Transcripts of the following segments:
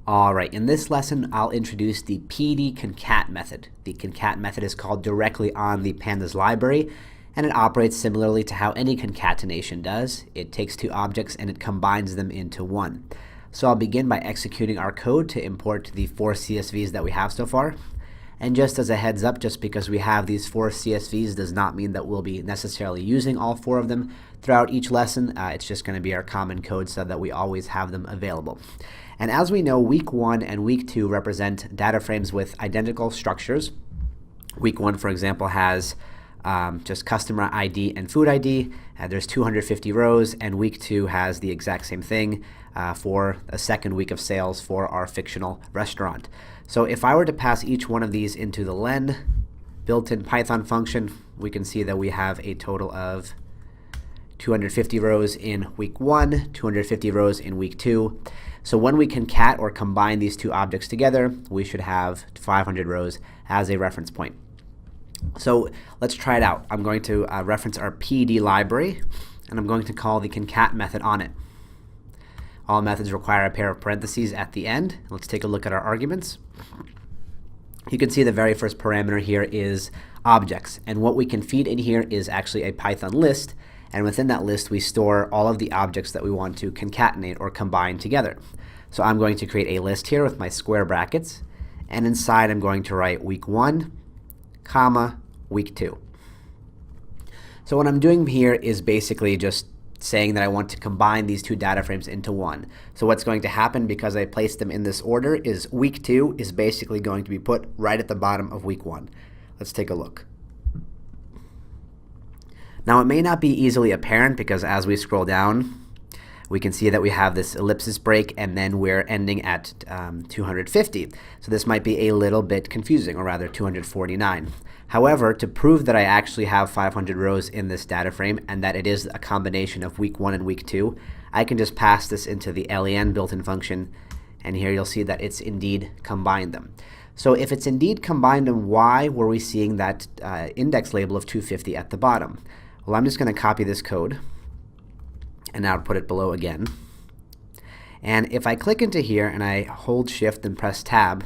Alright, in this lesson I'll introduce the PD concat method. The concat method is called directly on the pandas library, and it operates similarly to how any concatenation does. It takes two objects and it combines them into one. So I'll begin by executing our code to import the 4 CSVs that we have so far. And just as a heads up, just because we have these 4 CSVs does not mean that we'll be necessarily using all 4 of them throughout each lesson. It's just going to be our common code so that we always have them available. And as we know, week 1 and week 2 represent data frames with identical structures. Week 1, for example, has just customer ID and food ID. There's 250 rows, and week 2 has the exact same thing for a second week of sales for our fictional restaurant. So if I were to pass each one of these into the len built-in Python function, we can see that we have a total of 250 rows in week 1, 250 rows in week 2. So when we concat or combine these two objects together, we should have 500 rows as a reference point. So let's try it out. I'm going to reference our PD library, and I'm going to call the concat method on it. All methods require a pair of parentheses at the end. Let's take a look at our arguments. You can see the very first parameter here is objects, and what we can feed in here is actually a Python list, and within that list we store all of the objects that we want to concatenate or combine together. So I'm going to create a list here with my square brackets, and inside I'm going to write week 1, comma, week 2. So what I'm doing here is basically just saying that I want to combine these two data frames into one. So what's going to happen, because I placed them in this order, is week 2 is basically going to be put right at the bottom of week 1. Let's take a look. Now it may not be easily apparent because as we scroll down, we can see that we have this ellipsis break and then we're ending at 250. So this might be a little bit confusing, or rather 249. However, to prove that I actually have 500 rows in this data frame and that it is a combination of week 1 and week 2, I can just pass this into the len built-in function, and here you'll see that it's indeed combined them. So if it's indeed combined them, why were we seeing that index label of 250 at the bottom? Well, I'm just going to copy this code and now put it below again. And if I click into here and I hold shift and press tab,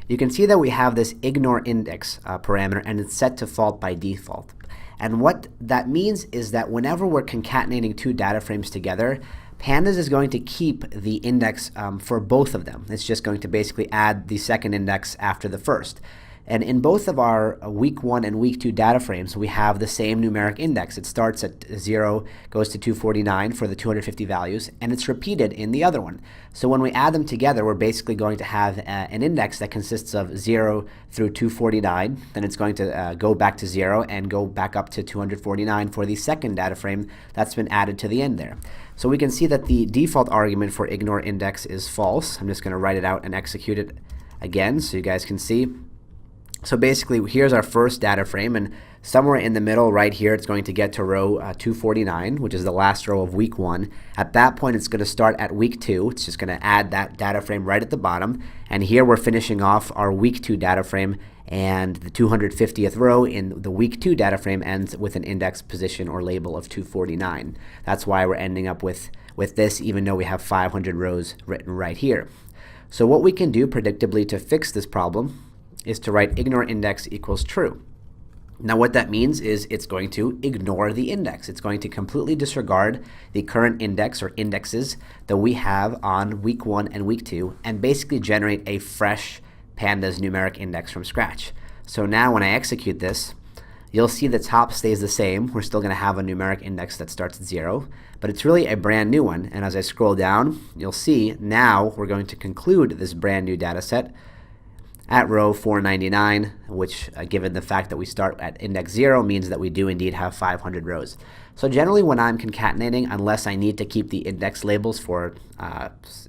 you can see that we have this ignore index parameter, and it's set to false by default. And what that means is that whenever we're concatenating two data frames together, Pandas is going to keep the index for both of them. It's just going to basically add the second index after the first. And in both of our week 1 and week 2 data frames, we have the same numeric index. It starts at 0, goes to 249 for the 250 values, and it's repeated in the other one. So when we add them together, we're basically going to have an index that consists of 0 through 249. Then it's going to go back to 0 and go back up to 249 for the second data frame that's been added to the end there. So we can see that the default argument for ignore index is false. I'm just going to write it out and execute it again so you guys can see. So basically, here's our first data frame, and somewhere in the middle right here, it's going to get to row 249, which is the last row of week 1. At that point, it's going to start at week 2. It's just going to add that data frame right at the bottom. And here we're finishing off our week 2 data frame, and the 250th row in the week 2 data frame ends with an index position or label of 249. That's why we're ending up with this, even though we have 500 rows written right here. So what we can do predictably to fix this problem is to write ignore index equals true. Now what that means is it's going to ignore the index. It's going to completely disregard the current index or indexes that we have on week 1 and week 2 and basically generate a fresh pandas numeric index from scratch. So now when I execute this, you'll see the top stays the same. We're still going to have a numeric index that starts at 0, but it's really a brand new one. And as I scroll down, you'll see now we're going to conclude this brand new data set at row 499, which given the fact that we start at index 0 means that we do indeed have 500 rows. So generally when I'm concatenating, unless I need to keep the index labels for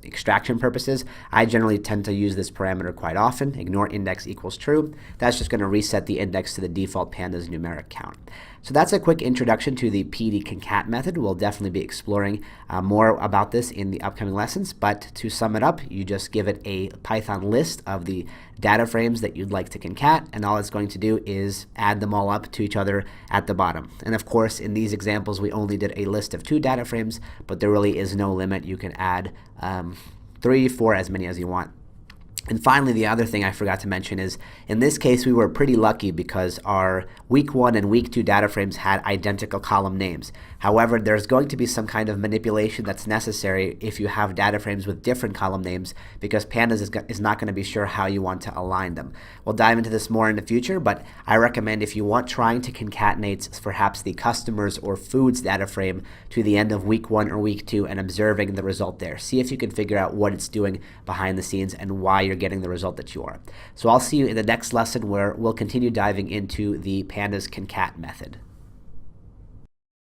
extraction purposes, I generally tend to use this parameter quite often, ignore index equals true. That's just going to reset the index to the default pandas numeric count. So that's a quick introduction to the PD concat method. We'll definitely be exploring more about this in the upcoming lessons, but to sum it up, you just give it a Python list of the data frames that you'd like to concat, and all it's going to do is add them all up to each other at the bottom. And of course, in these examples, we only did a list of 2 data frames, but there really is no limit. You can add 3, 4, as many as you want. And finally, the other thing I forgot to mention is, in this case, we were pretty lucky because our week 1 and week 2 data frames had identical column names. However, there's going to be some kind of manipulation that's necessary if you have data frames with different column names, because Pandas is not going to be sure how you want to align them. We'll dive into this more in the future, but I recommend, if you want trying to concatenate perhaps the customers or foods data frame to the end of week 1 or week 2 and observing the result there. See if you can figure out what it's doing behind the scenes and why you're getting the result that you are. So I'll see you in the next lesson, where we'll continue diving into the Pandas concat method.